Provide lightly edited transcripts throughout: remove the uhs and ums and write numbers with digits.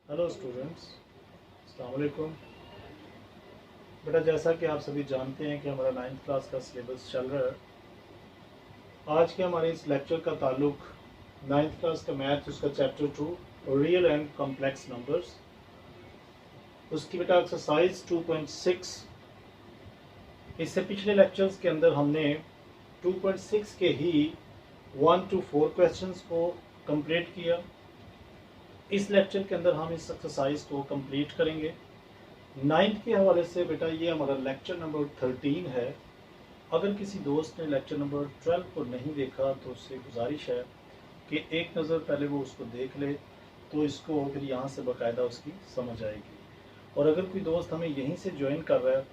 Hello students, अस्सलाम वालेकुम। बेटा, जैसा कि आप सभी जानते हैं कि हमारा 9th क्लास का सिलेबस चल रहा है। आज के हमारे इस लेक्चर का ताल्लुक 9th क्लास का मैथ, उसका chapter 2 real and complex numbers, उसकी बेटा एक्सरसाइज 2.6। इससे पिछले लेक्चर्स के अंदर हमने 2.6 के ही 1 to 4 क्वेश्चंस को कंप्लीट किया। इस लेक्चर के अंदर हम इस एक्सरसाइज को कंप्लीट करेंगे। 9th के हवाले से बेटा ये हमारा लेक्चर नंबर 13 है। अगर किसी दोस्त ने लेक्चर नंबर 12 को नहीं देखा तो उससे गुजारिश है कि एक नज़र पहले वो उसको देख ले, तो इसको फिर यहाँ से बाकायदा उसकी समझ आएगी। और अगर कोई दोस्त हमें यहीं से ज्वाइन कर रहा है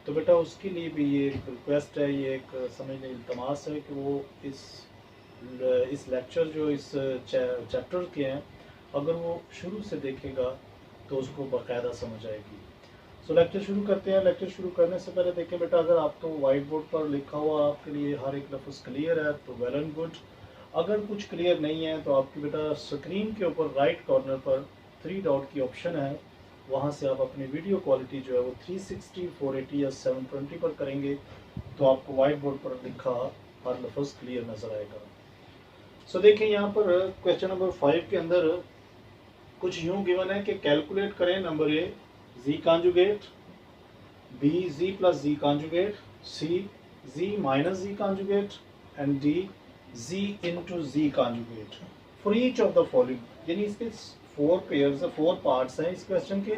तो बेटा उसके लिए भी ये एक रिक्वेस्ट है, ये एक समझ लें इल्तमास है कि वो इस लेक्चर जो इस चैप्टर के हैं, अगर वो शुरू से देखेगा तो उसको बाकायदा समझ आएगी। सो लेक्चर शुरू करते हैं। लेक्चर शुरू करने से पहले देखें बेटा, अगर आप तो वाइट बोर्ड पर लिखा हुआ आपके लिए हर एक लफ्ज़ क्लियर है तो वेल एंड गुड। अगर कुछ क्लियर नहीं है तो आपकी बेटा स्क्रीन के ऊपर राइट कॉर्नर पर 3 डॉट की ऑप्शन है, वहाँ से आप अपनी वीडियो क्वालिटी जो है वो 360, 480 या 720 पर करेंगे तो आपको वाइट बोर्ड पर लिखा हर लफ्ज़ क्लियर नज़र आएगा। सो देखें यहाँ पर क्वेश्चन नंबर 5 के अंदर कुछ यूँ गिवन है कि कैलकुलेट करें number a z conjugate, b z plus z conjugate, c z minus z conjugate and d z into z conjugate for each of the following. यानी इसके 4 पार्ट्स हैं इस क्वेश्चन के।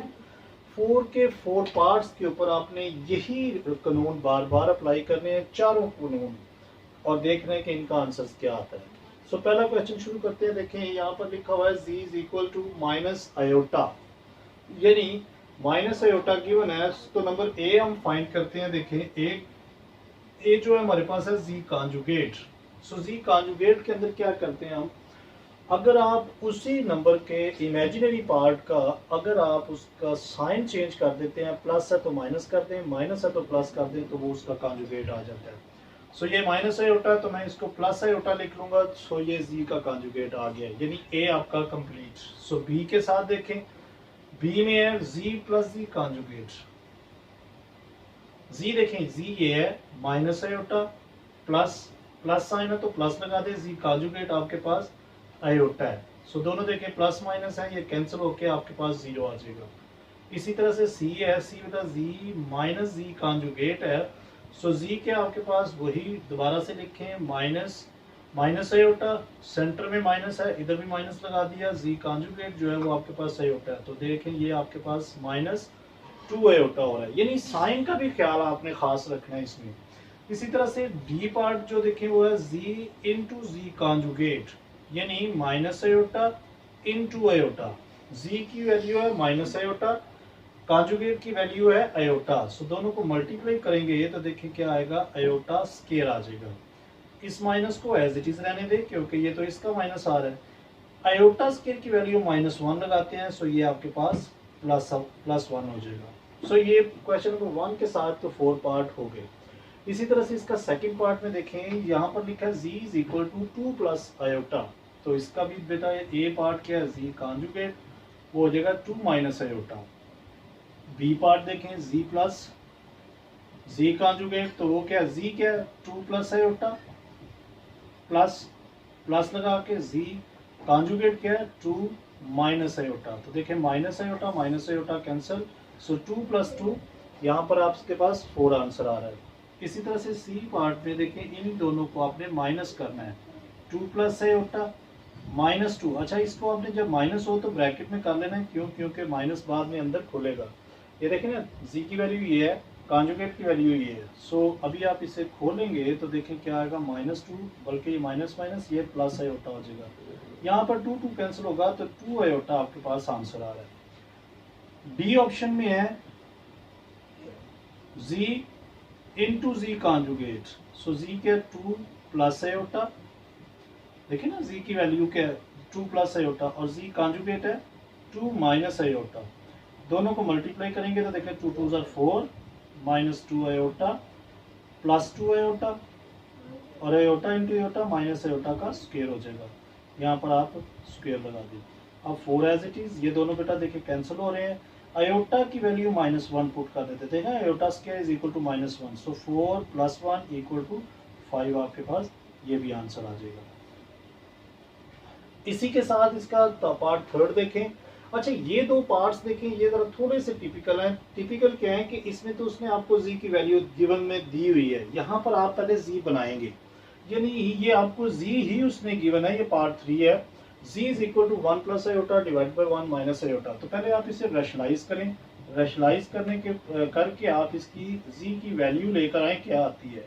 4 पार्ट्स के ऊपर आपने यही कानून बार बार अप्लाई करने हैं, चारों कानून, और देखना है कि इनका आंसर क्या आता है। सो पहला क्वेश्चन शुरू करते हैं। देखें यहाँ पर लिखा हुआ है z is equal to minus iota, यानी माइनस आयोटा गिवन है। तो नंबर ए हम फाइंड करते हैं। देखें ए जो है हमारे पास है जी कॉन्जुगेट। सो जी कॉन्जुगेट के अंदर क्या करते हैं हम, अगर आप उसी नंबर के इमेजिनरी पार्ट का अगर आप उसका साइन चेंज कर देते हैं, प्लस है तो माइनस कर दें, माइनस है तो प्लस कर दें, तो वो उसका कॉन्जुगेट आ जाता है। सो ये माइनस आयोटा तो मैं इसको प्लस आयोटा लिख लूंगा। सो ये जी का कॉन्जुगेट आ गया, यानी ए आपका कंप्लीट। सो बी के साथ देखें, बी में है जी प्लस जी कॉन्जुगेट। जी देखें, जी ये है minus iota, plus plus sign है तो प्लस लगा दे, जी कॉन्जुगेट आपके पास आयोटा है। सो दोनों देखें प्लस माइनस है, ये कैंसिल होके आपके पास जीरो आ जाएगा। इसी तरह से सी है, सी बेटा जी माइनस जी कॉन्जुगेट है। सो जी के आपके पास वही दोबारा से लिखें, माइनस माइनस आयोटा, सेंटर में माइनस है, इधर भी माइनस लगा दिया, जी कॉन्जुगेट जो है वो आपके पास आयोटा है। तो देखें ये आपके पास माइनस 2 आयोटा हो रहा है, यानी साइन का भी ख्याल आपने खास रखना है इसमें। इसी तरह से डी पार्ट जो देखें वो है जी इंटू जी कॉन्जुगेट, यानी माइनस आयोटा इंटू आयोटा। जी की वैल्यू है माइनस आयोटा, कॉन्जुगेट की वैल्यू है आयोटा। सो दोनों को मल्टीप्लाई करेंगे तो देखिए क्या आएगा, आयोटा स्केयर आ जाएगा। इस माइनस को एज इट इज रहने दे क्योंकि ये तो इसका माइनस आ रहा है। आयोटा स्केयर की वैल्यू -1 लगाते हैं, सो ये आपके पास +1 हो जाएगा। सो ये क्वेश्चन नंबर 1 के साथ तो 4 पार्ट हो गए। इसी तरह से इसका सेकंड पार्ट में देखें, यहाँ पर लिखा है z is equal to 2 plus iota. तो इसका भी बेटा ए पार्ट क्या है, z कॉन्जुगेट, वो हो जाएगा 2 माइनस आयोटा। बी पार्ट देखें, z प्लस जी कॉन्जुगेट, तो वो क्या है, जी क्या है 2 प्लस आयोटा, प्लस प्लस लगा के जी कॉन्जुगेट क्या है 2 माइनस आयोटा। तो देखें माइनस आयोटा कैंसिल, सो 2 प्लस 2, यहाँ पर आपके पास 4 आंसर आ रहा है। इसी तरह से सी पार्ट में देखें, इन दोनों को आपने माइनस करना है, 2 प्लस आयोटा -2। अच्छा, इसको आपने जब माइनस हो तो ब्रैकेट में कर लेना है, क्यों, क्योंकि माइनस बाद में अंदर खुलेगा। ये देखें ना, जी की वैल्यू ये है, कॉन्जुगेट की वैल्यू ये है। सो अभी आप इसे खोलेंगे तो देखें क्या आएगा, -2, बल्कि ये माइनस माइनस ये प्लस आयोटा हो जाएगा। यहाँ पर 2 2 कैंसिल होगा तो 2 आयोटा आपके पास आंसर आ रहा है। डी ऑप्शन में है जी इंटू जी कॉन्जुगेट। सो जी क्या 2 प्लस आयोटा, देखिए ना जी की वैल्यू क्या है 2 प्लस आयोटा, और जी कॉन्जुगेट है 2 माइनस आयोटा। दोनों को मल्टीप्लाई करेंगे तो देखें 2 2 ज़र 4, -2 आयोटा प्लस 2 आयोटा, और iota into iota minus iota का स्क्वायर हो जाएगा। यहाँ पर आप स्क्वायर लगा दें। अब 4 एज इट इज, ये दोनों बेटा देखिए कैंसिल हो रहे हैं। आयोटा की वैल्यू -1 पुट कर देते थे ना, iota square is equal to -1, so 4 + 1 equal to 5 आपके पास ये भी आंसर आ जाएगा। इसी के साथ इसका पार्ट थर्ड देखें। अच्छा, ये दो पार्ट्स देखें, ये जरा थोड़े से टिपिकल हैं। टिपिकल क्या है कि इसमें तो उसने आपको जी की वैल्यू गिवन में दी हुई है, यहाँ पर आप पहले जी बनाएंगे, यानी ये आपको जी ही उसने गिवन है, ये पार्ट 3 है। G is equal to 1 + iota divide by 1 minus iota. तो पहले आप इसे रैशनलाइज करें, रैशनलाइज करने के करके आप इसकी जी की वैल्यू लेकर आए क्या आती है।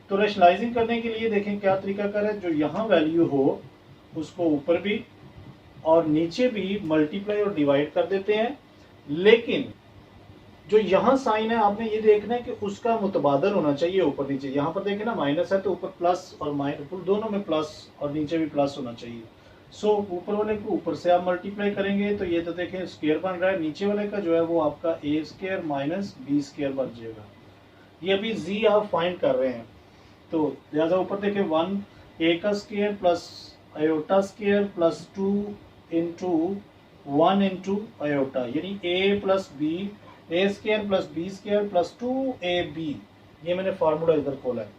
तो रैशनलाइजिंग करने के लिए देखें क्या तरीका कर है, जो यहाँ वैल्यू हो उसको ऊपर भी और नीचे भी मल्टीप्लाई और डिवाइड कर देते हैं, लेकिन जो यहाँ साइन है आपने ये देखना है कि उसका मुतबादल होना चाहिए ऊपर नीचे। यहाँ पर देखें ना माइनस है तो ऊपर प्लस और माइनस दोनों में प्लस और नीचे भी प्लस होना चाहिए। सो ऊपर वाले को ऊपर से आप मल्टीप्लाई करेंगे तो ये तो देखें स्क्वायर बन रहा है, नीचे वाले का जो है वो आपका a² माइनस b² बन जाएगा। ये अभी जी आप फाइंड कर रहे हैं, तो लिहाजा ऊपर देखें 1 a का square plus iota square plus 2 into 1 into iota, यानी a plus b, a² plus b² plus 2ab, ये मैंने फार्मूला इधर खोला है।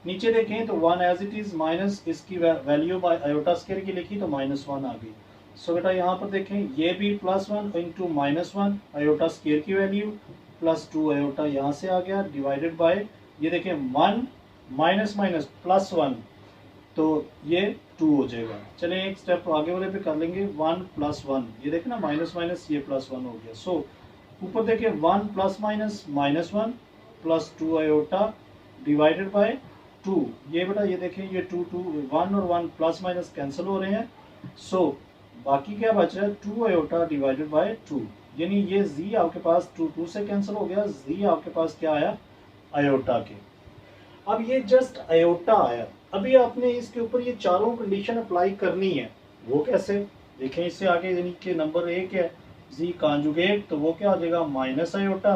नीचे देखें तो 1 एज इट इज माइनस इसकी वैल्यू बाय आयोटा स्क्वायर की लिखी तो -1 आ गई। सो बेटा यहाँ पर देखें ये भी +1 इंटू -1 आयोटा स्क्वायर की वैल्यू प्लस 2 आयोटा यहाँ से आ गया डिवाइडेड बाय, ये देखें 1 माइनस माइनस +1 तो ये 2 हो जाएगा। चलें एक स्टेप आगे वाले पे कर लेंगे, 1 + 1, ये देखें ना माइनस माइनस ये +1 हो गया। सो ऊपर देखें 1 ± -1 प्लस 2 आयोटा डिवाइडेड बाय 2, ये बेटा ये देखें ये 2 1 और 1 प्लस माइनस कैंसिल हो रहे हैं। सो बाकी क्या बच रहा है 2 आयोटा डिवाइडेड बाय 2, यानी ये जी आपके पास 2 से कैंसिल हो गया, जी आपके पास क्या आया आयोटा के। अब ये जस्ट आयोटा आया, अभी आपने इसके ऊपर ये चारों कंडीशन अप्लाई करनी है। वो कैसे देखें, इससे आगे यानी कि नंबर 1 है जी कॉन्जुगेट, तो वो क्या आ जाएगा माइनस आयोटा।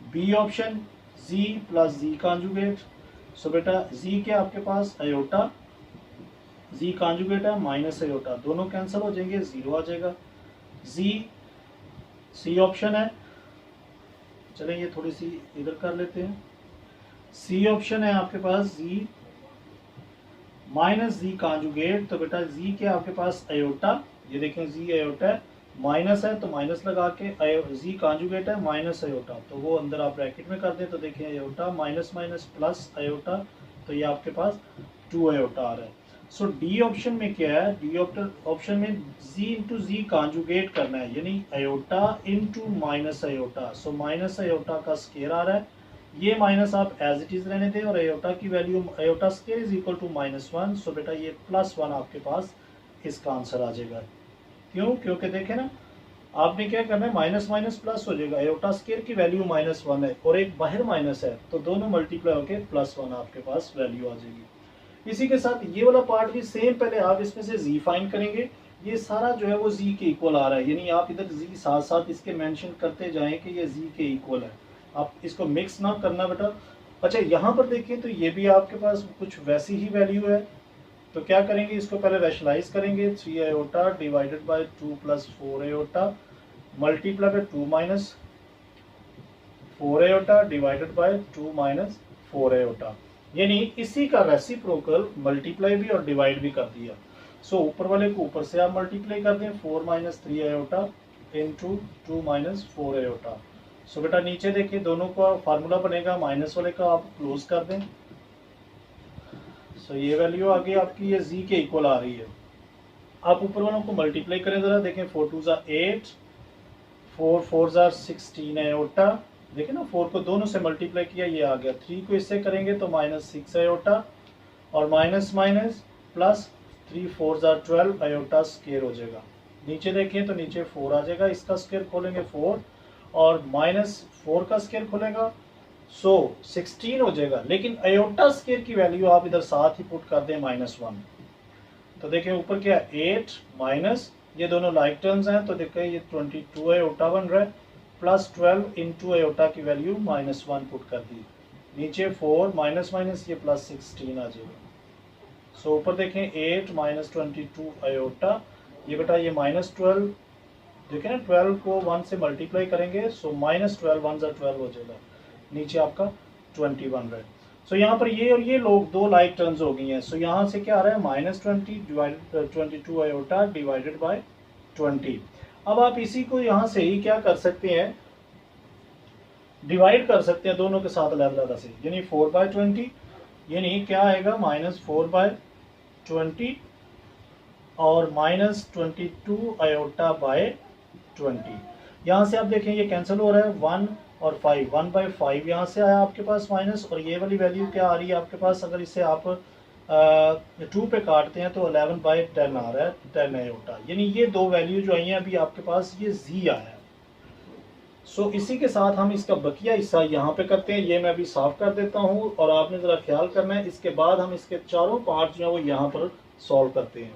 बी ऑप्शन जी प्लस जी कॉन्जुगेट। सो बेटा जी क्या आपके पास आयोटा, जी कॉन्जुगेट है माइनस आयोटा, दोनों कैंसिल हो जाएंगे, 0 आ जाएगा। जी सी ऑप्शन है, चलें ये थोड़ी सी इधर कर लेते हैं। सी ऑप्शन है आपके पास जी माइनस जी कॉन्जुगेट, तो बेटा जी क्या आपके पास आयोटा, ये देखें जी आयोटा है, माइनस है तो माइनस लगा के, जी कॉन्जुगेट है माइनस आयोटा, तो वो अंदर आप ब्रैकेट में कर दें तो देखें iota minus minus plus iota, तो ये आपके पास 2 आयोटा आ रहा है। सो डी ऑप्शन में क्या है, डी ऑप्शन में जी इंटू जी कॉन्जुगेट करना है, यानी iota into minus iota. So minus iota का स्क्वायर आ रहा है, ये माइनस आप एज इट इज रहने दें और आयोटा की value iota square is equal to -1। So बेटा ये +1 आपके पास इसका आंसर आ जाएगा। क्यों, क्योंकि देखें ना आपने क्या करना है माइनस माइनस प्लस हो जाएगा, आयोटा स्क्वायर की वैल्यू -1 है और एक बाहर माइनस है, तो दोनों मल्टीप्लाई होके +1 आपके पास वैल्यू आ जाएगी। इसी के साथ ये वाला पार्ट भी सेम, पहले आप इसमें से जी फाइंड करेंगे, ये सारा जो है वो जी के इक्वल आ रहा है, यानी आप इधर जी साथ साथ इसके मेंशन करते जाएं कि ये जी के इक्वल है, आप इसको मिक्स ना करना बेटा। अच्छा यहाँ पर देखें तो ये भी आपके पास कुछ वैसी ही वैल्यू है, तो क्या करेंगे इसको पहले रैशनलाइज करेंगे, 3 iota divided by 2 + 4 iota multiply by 2 - 4 iota divided by 2 - 4 iota, यानी इसी का रेसिप्रोकल मल्टीप्लाई भी और डिवाइड भी कर दिया। सो ऊपर वाले को ऊपर से आप मल्टीप्लाई कर दें, 4 - 3 आयोटा इंटू 2 - 4 आयोटा। सो बेटा नीचे देखिए दोनों का फार्मूला बनेगा, माइनस वाले का आप क्लोज कर दें। सो ये वैल्यू आ गई आपकी, ये जी के इक्वल आ रही है। आप ऊपर वालों को मल्टीप्लाई करें जरा, देखें 4 2 8, 4 4 16 आयोटा, देखें ना 4 को दोनों से मल्टीप्लाई किया ये आ गया, 3 को इससे करेंगे तो -6 आयोटा और minus minus plus 3 4 12 iota square हो जाएगा। नीचे देखें तो नीचे 4 आ जाएगा, इसका स्क्वायर खोलेंगे 4 और -4 का स्क्वायर खोलेगा, सो 16 हो जाएगा, लेकिन आयोटा स्क्वायर की वैल्यू आप इधर साथ ही पुट कर दें -1, तो देखें ऊपर क्या 8 माइनस ये दोनों लाइक टर्म्स हैं, तो देखें ये 22 आयोटा बन रहा है, प्लस 12 इंटू आयोटा की वैल्यू -1 पुट कर दी, नीचे 4 माइनस माइनस ये +16 आ जाएगा। सो ऊपर देखें 8 - 22 आयोटा ये बेटा ये -12, देखें ना 12 को 1 से मल्टीप्लाई करेंगे, सो -12 1 ज़ा 12 हो जाएगा, नीचे आपका 21 रहे। सो यहाँ पर ये और ये लोग दो लाइक टर्म्स हो गई हैं। सो यहाँ से क्या आ रहा है, -20 डिवाइडेड 22 आयोटा डिवाइडेड बाय 20। अब आप इसी को यहाँ से ही क्या कर सकते हैं, डिवाइड कर सकते हैं दोनों के साथ अलग-अलग से, यानी 4/20, यानी क्या आएगा -4/20 और -22 आयोटा बाय 20। यहाँ से आप देखें ये कैंसिल हो रहा है, 1 और 5, 1/5 यहाँ से आया आपके पास माइनस, और ये वाली वैल्यू क्या आ रही है आपके पास, अगर इसे आप 2 पे काटते हैं तो 11/10 आ रहा है, 10 आयोटा, यानी ये दो वैल्यू जो आई हैं अभी आपके पास, ये z आया है। सो इसी के साथ हम इसका बकिया हिस्सा यहाँ पे करते हैं, ये मैं अभी साफ कर देता हूँ और आपने ज़रा ख्याल करना है। इसके बाद हम इसके चारों पार्ट जो है वो यहाँ पर सॉल्व करते हैं।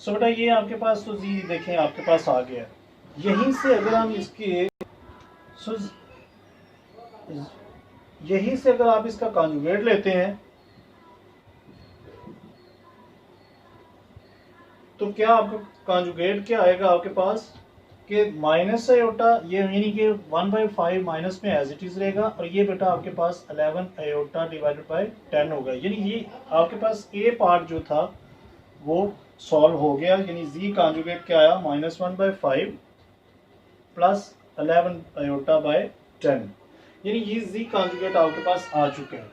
सो बेटा ये आपके पास तो जी देखें आपके पास आ गया है। यहीं से अगर हम इसके यहीं से अगर आप इसका कॉन्जुगेट लेते हैं तो क्या आपका कॉन्जुगेट क्या आएगा आपके पास कि माइनस आयोटा, ये यानी कि 1/5 माइनस में एज इट इज रहेगा, और ये बेटा आपके पास 11 आयोटा डिवाइडेड बाय 10 होगा। यानी ये आपके पास ए पार्ट जो था वो सॉल्व हो गया, यानी जी कॉन्जुगेट क्या आया, -1/5 प्लस 11 आयोटा बाय 10, यानी ये जी कॉन्जुगेट आपके पास आ चुका है।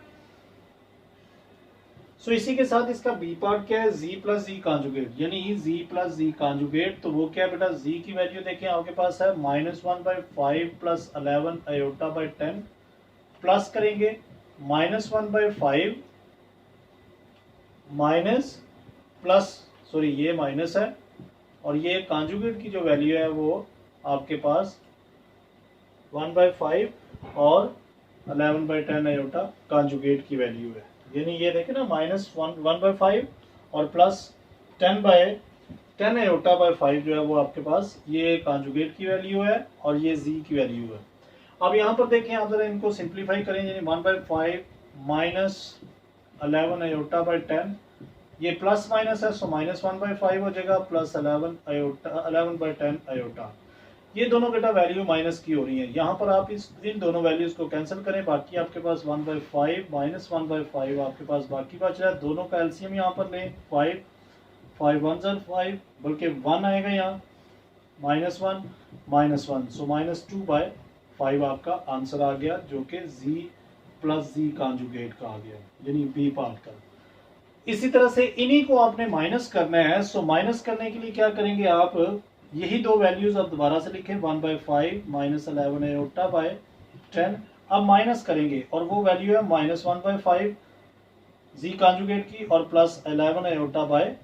सो इसी के साथ इसका बी पार्ट क्या है, z प्लस जी कॉन्जुगेट, यानी z प्लस जी कॉन्जुगेट, तो वो क्या है बेटा, z की वैल्यू देखें आपके पास है -1/5 प्लस 11 आयोटा बाय 10, प्लस करेंगे -1/5 माइनस प्लस, सॉरी ये माइनस है, और ये कॉन्जुगेट की जो वैल्यू है वो आपके पास 1/5 और 11/10 आयोटा कॉन्जुगेट की वैल्यू है। यानी ये देखें ना, -1/5 और प्लस 10/10 आयोटा बाय 5 जो है वो आपके पास ये कॉन्जुगेट की वैल्यू है और ये z की वैल्यू है। अब यहाँ पर देखें आप जरा इनको सिंप्लीफाई करें, यानी 1/5 माइनस 11 आयोटा बाय 10, ये प्लस माइनस है, सो -1/5 हो जाएगा, प्लस 11/10 आयोटा, ये दोनों बेटा वैल्यू माइनस की हो रही है। यहाँ पर आप इन दोनों वैल्यूज को कैंसिल करें, बाकी आपके पास 1/5 माइनस 1/5 आपके पास बाकी बच रहा है। दोनों का एलसीएम यहाँ पर लें, 5 5 1 5, बल्कि 1 आएगा यहाँ, -1 -1, सो -2/5 आपका आंसर आ गया, जो कि z प्लस जी कॉन्जुगेट का आ गया, यानी बी पार्ट का। इसी तरह से इन्हीं को आपने माइनस करना है। सो माइनस करने के लिए क्या करेंगे आप, यही दो वैल्यूज अब दोबारा से लिखें, 1/5 माइनस 11 आयोटा बाय 10, अब माइनस करेंगे और वो वैल्यू है -1/5 जी कॉन्जुगेट की और प्लस 11 आयोटा बाय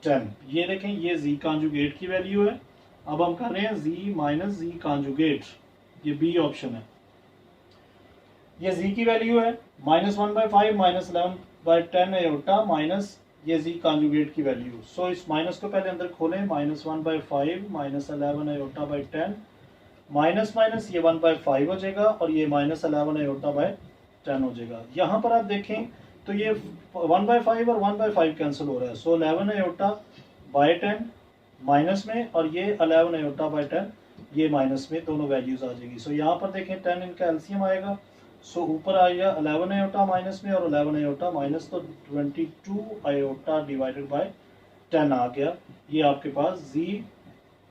10, ये देखें ये जी कॉन्जुगेट की वैल्यू है। अब हम कर रहे हैं जी माइनस जी कॉन्जुगेट, ये बी ऑप्शन है, ये जी की वैल्यू है -1/5 माइनस 11/10 आयोटा माइनस ये जी कॉन्जुगेट की वैल्यू। सो इस माइनस को पहले अंदर खोलें, -1/5 minus 11 iota by 10, minus minus ये 1/5 हो जाएगा और ये -11 आयोटा बाय 10 हो जाएगा। यहाँ पर आप देखें तो ये 1/5 और 1/5 कैंसिल हो रहा है, सो 11 आयोटा बाय 10 माइनस में और ये 11 आयोटा बाय 10 ये माइनस में, दोनों वैल्यूज आ जाएगी। सो यहाँ पर देखें 10 इनका एलसीएम आएगा, सो ऊपर आएगा 11 आयोटा माइनस में और 11 आयोटा माइनस, तो 22 आयोटा डिवाइडेड बाय 10 आ गया। ये आपके पास z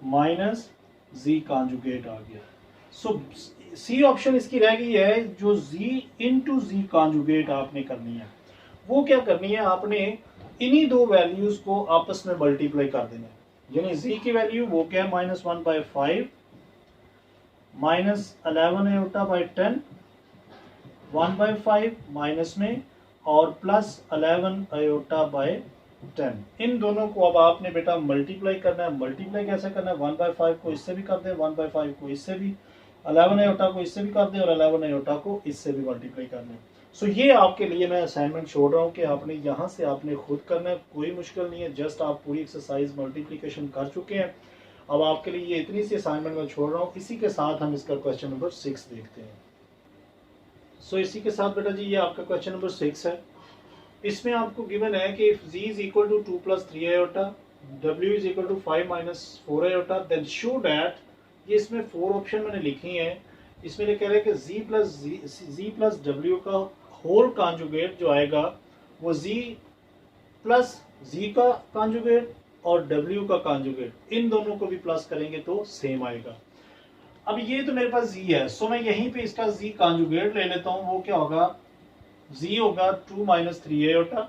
माइनस z कॉन्जुगेट आ गया। सो सी ऑप्शन इसकी रह गई है, जो z इंटू z कॉन्जुगेट आपने करनी है। वो क्या करनी है, आपने इन्हीं दो वैल्यूज को आपस में मल्टीप्लाई कर देना है, यानी z की वैल्यू वो क्या है, -1/5 माइनस 11 आयोटा बाय 10, 1/5 माइनस में और प्लस 11 आयोटा बाय 10, इन दोनों को अब आपने बेटा मल्टीप्लाई करना है। मल्टीप्लाई कैसे करना है, 1/5 को इससे भी कर दें, 1/5 को इससे भी, 11 आयोटा को इससे भी कर दें और 11 आयोटा को इससे भी मल्टीप्लाई कर दें। सो ये आपके लिए मैं असाइनमेंट छोड़ रहा हूँ कि आपने यहाँ से आपने खुद करना है, कोई मुश्किल नहीं है, जस्ट आप पूरी एक्सरसाइज मल्टीप्लिकेशन कर चुके हैं। अब आपके लिए ये इतनी सी असाइनमेंट मैं छोड़ रहा हूँ। इसी के साथ हम इसका क्वेश्चन नंबर 6 देखते हैं। सो इसी के साथ बेटा जी ये आपका क्वेश्चन नंबर 6 है। इसमें आपको गिवन है कि if z is equal to 2 plus 3 iota, w is equal to 5 minus 4 iota, then show that, ये इसमें 4 ऑप्शन मैंने लिखी हैं, इसमें ये कह रहे हैं कि z प्लस w का होल कॉन्जुगेट जो आएगा वो z प्लस z का कॉन्जुगेट और w का कॉन्जुगेट, इन दोनों को भी प्लस करेंगे तो सेम आएगा। अब ये तो मेरे पास z है, सो मैं यहीं पे इसका z कॉन्जुगेट ले लेता हूँ, वो क्या होगा, z होगा 2 माइनस 3 आयोटा,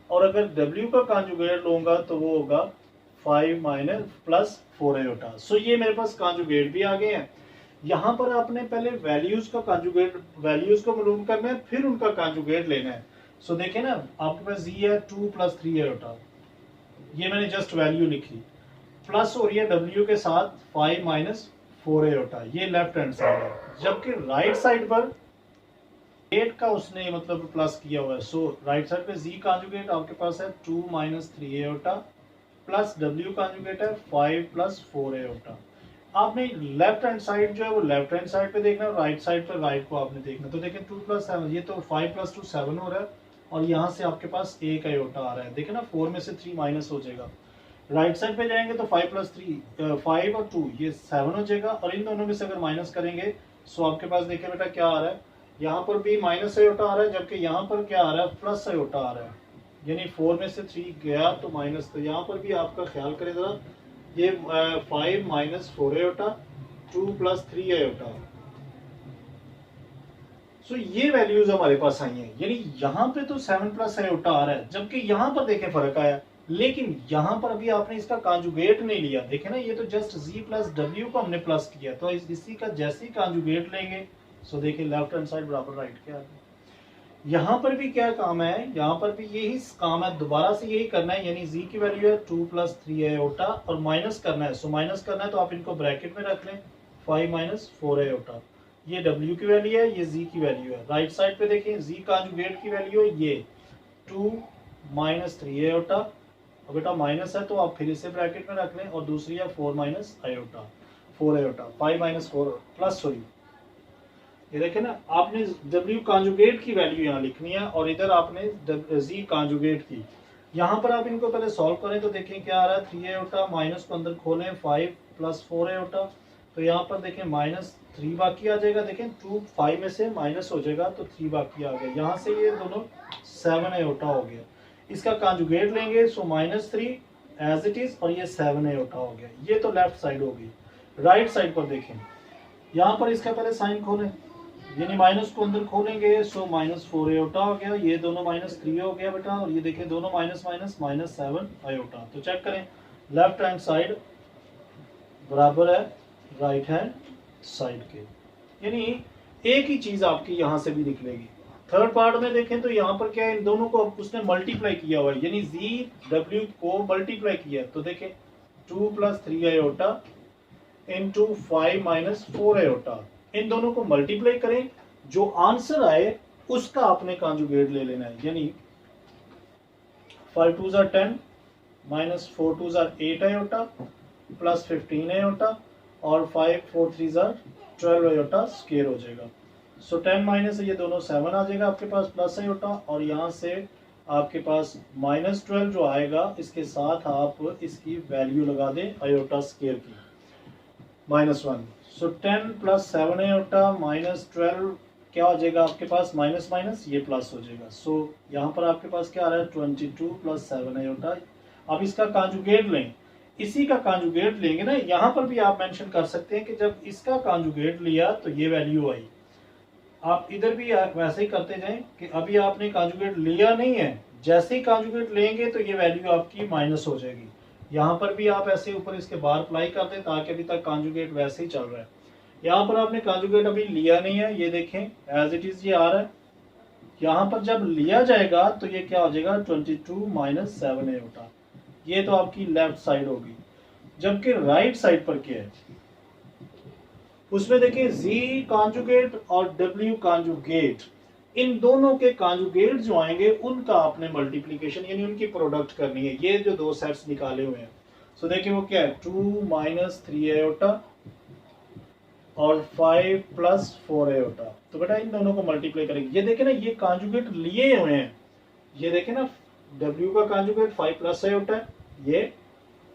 और अगर w का कॉन्जुगेट लूंगा तो वो होगा 5 माइनस प्लस 4 आयोटा। सो ये मेरे पास कॉन्जुगेट भी आ गए हैं। यहाँ पर आपने पहले वैल्यूज का कॉन्जुगेट, वैल्यूज को मालूम करना है, फिर उनका कॉन्जुगेट लेना है। सो देखें ना, आपके पास z है 2 प्लस 3 आयोटा, ये मैंने जस्ट वैल्यू लिखी, प्लस हो रही है w के साथ 5 माइनस 4 आयोटा, ये लेफ्ट हैंड साइड है, जबकि राइट साइड पर 8 का उसने मतलब प्लस किया हुआ है। सो राइट साइड पे z कॉन्जुगेट आपके पास है 2 minus 3 iota plus w conjugate है 5 प्लस 4 आयोटा। आपने लेफ्ट हैंड साइड जो है वो लेफ्ट हैंड साइड पे देखना, राइट साइड पर राइट को आपने देखना। तो देखें 2 प्लस 7, ये तो 5 प्लस 2 7 हो रहा है, और यहाँ से आपके पास 1 आयोटा आ रहा है। देखें ना, 4 में से 3 माइनस हो जाएगा, राइट साइड पे जाएंगे तो 5 प्लस 3 5 और 2 ये 7 हो जाएगा, और इन दोनों में से अगर माइनस करेंगे सो आपके पास देखिए बेटा क्या आ रहा है, यहाँ पर भी माइनस आयोटा आ रहा है, जबकि यहाँ पर क्या आ रहा है, प्लस आयोटा आ रहा है, यानी 4 में से 3 गया तो माइनस। तो यहाँ पर भी आपका ख्याल करें जरा, ये 5 माइनस 4 आयोटा 2 प्लस 3 आयोटा। सो ये वैल्यूज हमारे पास आई हैं, यानी यहाँ पे तो 7 प्लस आयोटा आ रहा है, जबकि यहाँ पर देखें फर्क आया, लेकिन यहाँ पर अभी आपने इसका कॉन्जुगेट नहीं लिया। देखें ना, ये तो जस्ट z प्लस w को हमने प्लस किया, तो इसी का जैसे ही कॉन्जुगेट लेंगे सो देखिए लेफ्ट हैंड साइड बराबर राइट के आ गया। यहाँ पर भी क्या काम है, यहाँ पर भी यही काम है, दोबारा से यही करना है, यानी z की वैल्यू है 2 प्लस 3 आयोटा और माइनस करना है। सो माइनस करना है तो आप इनको ब्रैकेट में रख लें, 5 माइनस 4 आयोटा, ये w की वैल्यू है, ये z की वैल्यू है। राइट साइड पे देखें z कॉन्जुगेट की वैल्यू है ये 2 माइनस 3 आयोटा, और बेटा माइनस है तो आप फिर इसे ब्रैकेट में रख लें, और दूसरी है 4 minus iota 4 iota 5 minus 4 plus, sorry ये देखें ना, आपने w कॉन्जुगेट की वैल्यू यहाँ लिखनी है और इधर आपने z कॉन्जुगेट की। यहाँ पर आप इनको पहले सॉल्व करें तो देखें क्या आ रहा है, 3 आयोटा माइनस को अंदर खोलें 5 प्लस 4 आयोटा, तो यहाँ पर देखें माइनस 3 बाकी आ जाएगा। देखें 2 5 में से माइनस हो जाएगा तो 3 बाकी आ गया, यहाँ से ये दोनों 7 आयोटा हो गया। इसका कॉन्जुगेट लेंगे so minus 3 as it is, और ये 7 आयोटा हो गया। ये तो लेफ्ट साइड होगी। राइट साइड पर देखें, यहाँ पर इसका पहले साइन खोलें, यानी माइनस को अंदर खोलेंगे सो माइनस 4 आयोटा हो गया, ये दोनों माइनस 3 हो गया बेटा, और ये देखें दोनों माइनस माइनस माइनस 7 आयोटा। तो चेक करें, लेफ्ट हैंड साइड बराबर है राइट हैंड साइड के, यानी एक ही चीज आपकी यहाँ से भी निकलेगी। थर्ड पार्ट में देखें तो यहाँ पर क्या है, इन दोनों को उसने मल्टीप्लाई किया हुआ है, यानी z w को मल्टीप्लाई किया, तो देखें 2 plus 3 iota into 5 minus 4 iota, इन दोनों को मल्टीप्लाई करें, जो आंसर आए उसका आपने कॉन्जुगेट ले लेना है, यानी 5 2s are 10 minus 4 2s are 8 iota plus 15 iota, और 5 4 3s are 12 आयोटा स्क्वायर हो जाएगा। सो 10 माइनस ये दोनों 7 आ जाएगा आपके पास प्लस आयोटा, और यहाँ से आपके पास माइनस 12 जो आएगा, इसके साथ आप इसकी वैल्यू लगा दें आयोटा स्क्वायर की, -1। सो 10 प्लस 7 आयोटा माइनस 12 क्या हो जाएगा आपके पास, माइनस माइनस ये प्लस हो जाएगा। सो यहाँ पर आपके पास क्या आ रहा है, 22 प्लस 7 आयोटा। अब इसका कॉन्जुगेट लें, इसी का कॉन्जुगेट लेंगे ना, यहाँ पर भी आप मेंशन कर सकते हैं कि जब इसका कॉन्जुगेट लिया तो ये वैल्यू आई। आप इधर भी वैसे ही करते जाएं कि अभी आपने कॉन्जुगेट लिया नहीं है, जैसे ही कॉन्जुगेट लेंगे तो ये वैल्यू आपकी माइनस हो जाएगी। यहाँ पर भी आप ऐसे ऊपर इसके बाहर अप्लाई कर दें, ताकि अभी तक कॉन्जुगेट वैसे ही चल रहा है। यहाँ पर आपने कॉन्जुगेट अभी लिया नहीं है, ये देखें एज इट इज ये आ रहा है। यहाँ पर जब लिया जाएगा तो ये क्या हो जाएगा, 22 माइनस 7 आयोटा, ये तो आपकी लेफ्ट साइड होगी। जबकि राइट साइड पर क्या है, उसमें देखिए z कॉन्जुगेट और w कॉन्जुगेट, इन दोनों के कॉन्जुगेट जो आएंगे उनका आपने मल्टीप्लीकेशन यानी उनकी प्रोडक्ट करनी है। ये जो दो सेट्स निकाले हुए हैं, सो देखिए वो क्या है, 2 माइनस 3 आयोटा और 5 प्लस 4 आयोटा। तो बेटा इन दोनों को मल्टीप्लाई करेंगे। ये देखिए ना, ये कॉन्जुगेट लिए हुए हैं, ये देखें ना, w का कॉन्जुगेट 5 प्लस आयोटा है ये,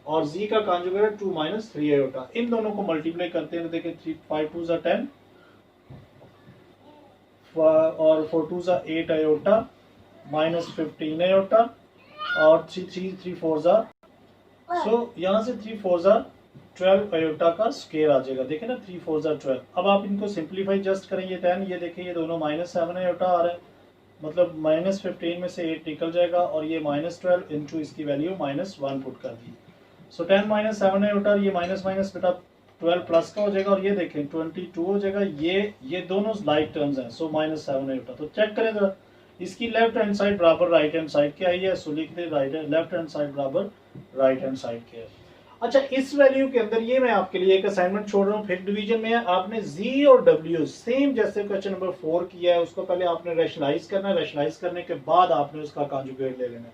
और z का कॉन्जुगेट है 2 माइनस 3 आयोटा। इन दोनों को मल्टीप्लाई करते हैं तो देखें 3 5 2 10 और 4 2 8 आयोटा माइनस 15 आयोटा और 3 4 सो यहाँ से 3 4 12 आयोटा का स्क्वायर आ जाएगा। देखें ना 3 4 12। अब आप इनको सिंप्लीफाई जस्ट करें, ये 10, ये देखें ये दोनों माइनस 7 आयोटा आ रहा है, मतलब माइनस 15 में से 8 निकल जाएगा और ये माइनस 12 इंटू इसकी वैल्यू माइनस 1 पुट कर दी। सो 10 माइनस 7 आयोटा, ये माइनस माइनस बेटा 12 प्लस का हो जाएगा और ये देखें 22 हो जाएगा। ये दोनों लाइक टर्म्स हैं, सो माइनस 7 आयोटा। तो चेक करें जरा, इसकी लेफ्ट हैंड साइड बराबर राइट हैंड साइड के आई है, सो लिख दे राइट लेफ्ट हैंड साइड बराबर राइट हैंड साइड के है। अच्छा, इस वैल्यू के अंदर ये मैं आपके लिए एक असाइनमेंट छोड़ रहा हूँ, फिफ्थ डिवीजन में है। आपने z और w सेम जैसे क्वेश्चन नंबर 4 किया है, उसको पहले आपने रैशनलाइज करना है, रैशनलाइज करने के बाद आपने उसका कॉन्जुगेट ले लेना है।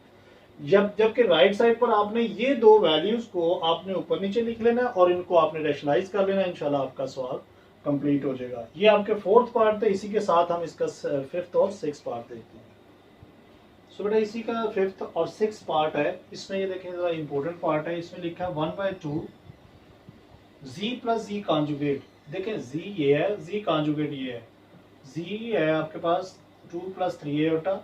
जबकि राइट साइड पर आपने ये दो वैल्यूज को आपने ऊपर नीचे लिख लेना है और इनको आपने रैशनलाइज कर लेना है, इंशाल्लाह आपका सवाल कंप्लीट हो जाएगा। ये आपके फोर्थ पार्ट थे, इसी के साथ हम इसका फिफ्थ और सिक्स पार्ट देखते हैं। सो बेटा इसी का फिफ्थ और सिक्स पार्ट है, इसमें ये देखें जरा इंपॉर्टेंट पार्ट है। इसमें लिखा है 1/2 z प्लस z कॉन्जुगेट। देखें z ये है, z कॉन्जुगेट ये है। z है आपके पास 2 प्लस 3 आयोटा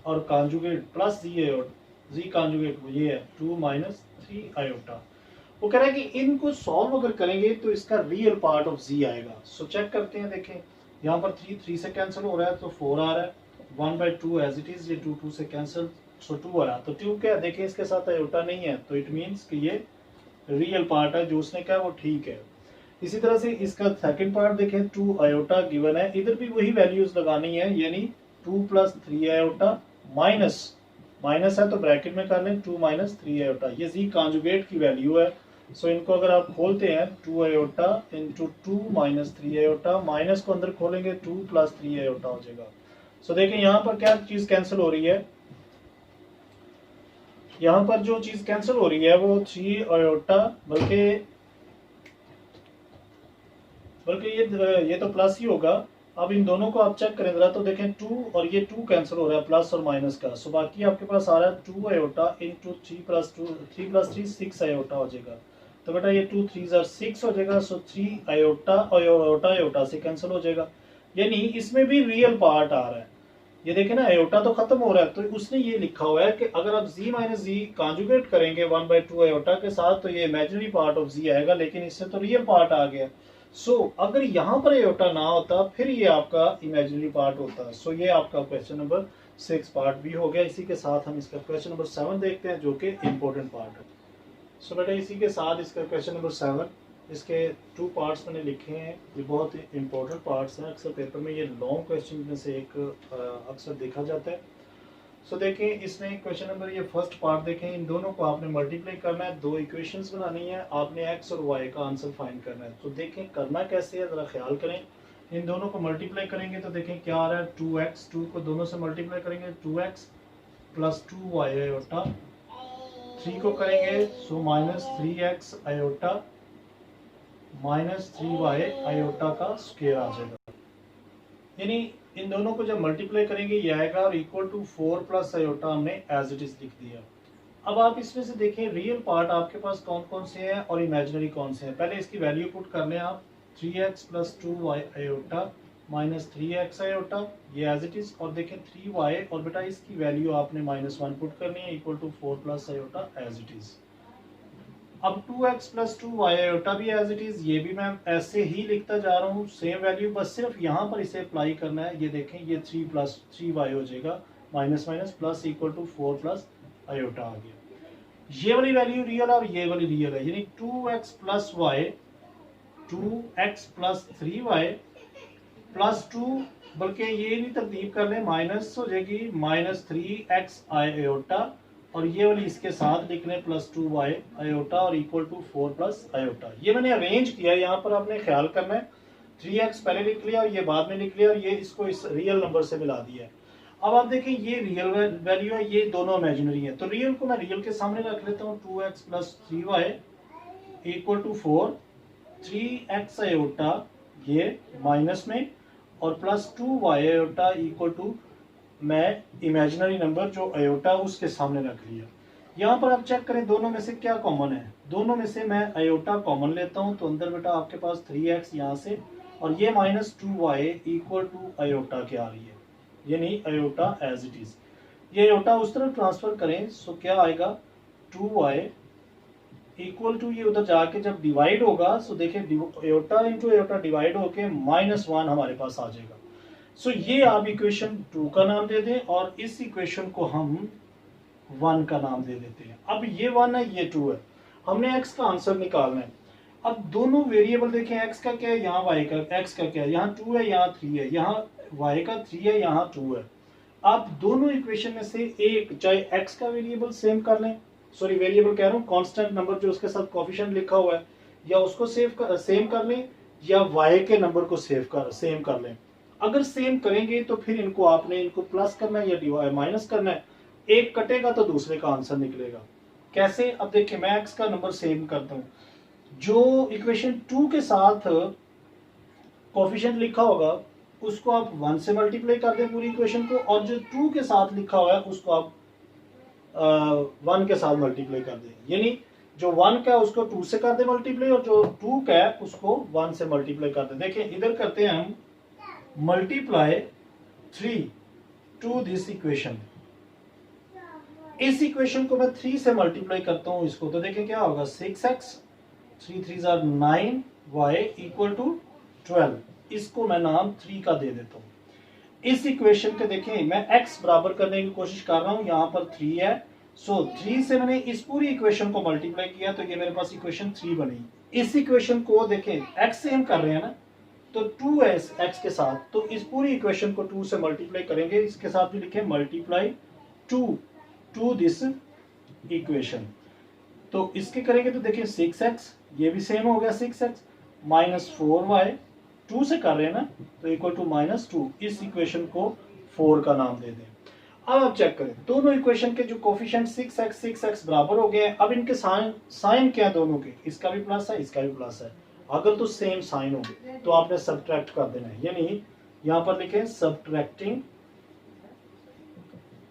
और कॉन्जुगेट प्लस z कॉन्जुगेट ये है 2 माइनस 3 आयोटा। वो कह रहा है कि इनको सॉल्व अगर करेंगे तो इसका रियल पार्ट ऑफ z आएगा। सो चेक करते हैं। देखें यहाँ पर 3 से कैंसिल हो रहा है तो 4 आ रहा है, 1/2 एज इट इज, ये 2 से कैंसिल, सो 2 आ रहा। तो 2 क्या देखें इसके साथ आयोटा नहीं है, तो इट मींस कि ये रियल पार्ट है, जो उसने कहा वो ठीक है। इसी तरह से इसका सेकंड पार्ट देखें, 2 आयोटा गिवन है, इधर भी वही वैल्यूज लगानी है, यानी 2 प्लस 3 आयोटा माइनस माइनस है तो ब्रैकेट में कर लें 2 माइनस 3 आयोटा, ये जी कॉन्जुगेट की वैल्यू है। सो इनको अगर आप खोलते हैं 2 iota into 2 minus 3 iota, minus को अंदर खोलेंगे 2 प्लस 3 आयोटा हो जाएगा। सो देखें यहाँ पर क्या चीज कैंसिल हो रही है, यहाँ पर जो चीज कैंसिल हो रही है वो 3 आयोटा, बल्कि ये तो प्लस ही होगा। अब इन दोनों को आप चेक करें जरा, तो देखें 2 और ये 2 कैंसिल हो रहा है प्लस और माइनस का। सो बाकी आपके पास आ रहा है 2 आयोटा इंटू 3 प्लस 3 6 आयोटा हो जाएगा। तो बेटा ये 2 3 6 हो जाएगा। सो 3 आयोटा और आयोटा से कैंसिल हो जाएगा, यानी इसमें भी रियल पार्ट आ रहा है। ये देखें ना, आयोटा तो खत्म हो रहा है, तो उसने ये लिखा हुआ है कि अगर आप z माइनस z कॉन्जुगेट करेंगे 1/2 आयोटा के साथ तो ये इमेजिनरी पार्ट ऑफ z आएगा, लेकिन इससे तो रियल पार्ट आ गया। सो अगर यहाँ पर आयोटा ना होता फिर ये आपका इमेजिनरी पार्ट होता। सो ये आपका क्वेश्चन नंबर 6 पार्ट भी हो गया। इसी के साथ हम इसका क्वेश्चन नंबर 7 देखते हैं, जो कि इम्पोर्टेंट पार्ट है। सो बेटा इसी के साथ इसका क्वेश्चन नंबर 7, इसके 2 पार्ट्स मैंने लिखे हैं, ये बहुत इंपॉर्टेंट पार्ट्स हैं। अक्सर पेपर में ये लॉन्ग क्वेश्चन में से एक अक्सर देखा जाता है। सो देखें इसमें क्वेश्चन नंबर ये फर्स्ट पार्ट देखें, इन दोनों को आपने मल्टीप्लाई करना है, दो इक्वेशंस बनानी है, आपने x और y का आंसर फाइंड करना है। तो देखें करना कैसे है जरा ख्याल करें। इन दोनों को मल्टीप्लाई करेंगे तो देखें क्या आ रहा है, 2x, 2 को दोनों से मल्टीप्लाई करेंगे 2x प्लस 2y आयोटा, 3 को करेंगे so minus 3x iota minus 3y iota का स्क्वायर आ जाएगा। यानी इन दोनों को जब मल्टीप्लाई करेंगे ये आएगा और इक्वल टू 4 प्लस आयोटा हमने एज इट इज लिख दिया। अब आप इसमें से देखें रियल पार्ट आपके पास कौन कौन से हैं और इमेजिनरी कौन से हैं। पहले इसकी वैल्यू पुट कर लें आप, 3x plus 2y iota minus 3x iota, ये एज इट इज, और देखें 3y और बेटा इसकी वैल्यू आपने -1 पुट करनी है equal to 4 plus iota as it is. अब 2x प्लस 2y आयोटा भी एज इट इज, ये भी मैं ऐसे ही लिखता जा रहा हूँ सेम वैल्यू, बस सिर्फ यहाँ पर इसे अप्लाई करना है। ये देखें ये 3 प्लस 3y हो जाएगा, minus minus plus equal to 4 plus iota आ गया। ये वाली वैल्यू रियल और ये वाली रियल है, यानी 2x plus y 2x plus 3y plus 2, बल्कि ये नहीं तरतीब कर लें, माइनस हो जाएगी माइनस 3x आयोटा और ये वाली इसके साथ लिख लें प्लस 2y आयोटा और इक्वल टू 4 प्लस आयोटा। ये मैंने अरेंज किया, यहाँ पर आपने ख्याल करना है 3x पहले लिख लिया और ये बाद में लिख लिया और ये इसको इस रियल नंबर से मिला दिया है। अब आप देखें ये रियल वैल्यू है, ये दोनों इमेजिनरी है, तो रियल को मैं रियल के सामने रख लेता हूँ। 2x plus 3y equal to 4, 3x iota ये माइनस में और plus 2y iota equal to मैं इमेजिनरी नंबर जो आयोटा उसके सामने रख लिया। यहाँ पर आप चेक करें दोनों में से क्या कॉमन है। दोनों में से मैं आयोटा कॉमन लेता हूँ तो अंदर बेटा आपके पास 3x यहाँ से, और ये -2y इक्वल टू आयोटा क्या आ रही है, यानी आयोटा एज इट इज। ये आयोटा उस तरफ ट्रांसफर करें सो क्या आएगा 2y इक्वल टू, ये उधर जाके जब डिवाइड होगा सो देखिए आयोटा इंटू आयोटा डिवाइड होके -1 हमारे पास आ जाएगा। सो ये आप इक्वेशन 2 का नाम दे दें और इस इक्वेशन को हम 1 का नाम दे देते हैं। अब ये 1 है ये 2 है, हमने x का आंसर निकालना है। अब दोनों वेरिएबल देखें, x का क्या है यहाँ y का, x का क्या है यहाँ 2 है यहाँ 3 है, यहाँ y का 3 है यहाँ 2 है। आप दोनों इक्वेशन में से एक, चाहे x का वेरिएबल सेम कर लें, सॉरी वेरिएबल कह रहा हूँ कांस्टेंट नंबर जो उसके साथ कोफिशिएंट लिखा हुआ है, या उसको सेम कर लें, या y के नंबर को सेम कर लें। अगर सेम करेंगे तो फिर इनको प्लस करना है या माइनस करना है, एक कटेगा तो दूसरे का आंसर निकलेगा। कैसे, अब देखिए मैं x का नंबर सेम करता हूँ, जो इक्वेशन 2 के साथ कोफिशिएंट लिखा होगा उसको आप 1 से मल्टीप्लाई कर दें पूरी इक्वेशन को, और जो 2 के साथ लिखा हुआ है उसको आप 1 के साथ मल्टीप्लाई कर दें, यानी जो 1 का है उसको 2 से कर दे मल्टीप्लाई, और जो 2 का है उसको 1 से मल्टीप्लाई कर दे। देखिए इधर करते हैं हम मल्टीप्लाई 3 टू दिस इक्वेशन। इस इक्वेशन को मैं 3 से मल्टीप्लाई करता हूं इसको, तो देखिए क्या होगा 6x 3 3 are 9 y equal to 12। इसको मैं नाम 3 का दे देता हूं। इस इक्वेशन के देखें मैं x बराबर करने की कोशिश कर रहा हूं, यहाँ पर 3 है, सो 3 से मैंने इस पूरी इक्वेशन को मल्टीप्लाई किया तो ये मेरे पास इक्वेशन 3 बनी। इस इक्वेशन को देखें x सेम कर रहे हैं ना, तो 2 है x के साथ, तो इस पूरी इक्वेशन को 2 से मल्टीप्लाई करेंगे, इसके साथ भी लिखें मल्टीप्लाई 2 टू दिस इक्वेशन। तो इसके करेंगे तो देखिए 6x, ये भी सेम हो गया 6x, -4y 2 से कर रहे हैं ना, तो इक्वल टू -2। इस इक्वेशन को 4 का नाम दे दें। अब आप चेक करें दोनों इक्वेशन के जो कोफिशिएंट 6x बराबर हो गए हैं। अब इनके साइन क्या है दोनों के, इसका भी प्लस है इसका भी प्लस है, अगर तो सेम साइन हो तो आपने सब्ट्रैक्ट कर देना है, यानी यहां पर लिखें सब्ट्रैक्टिंग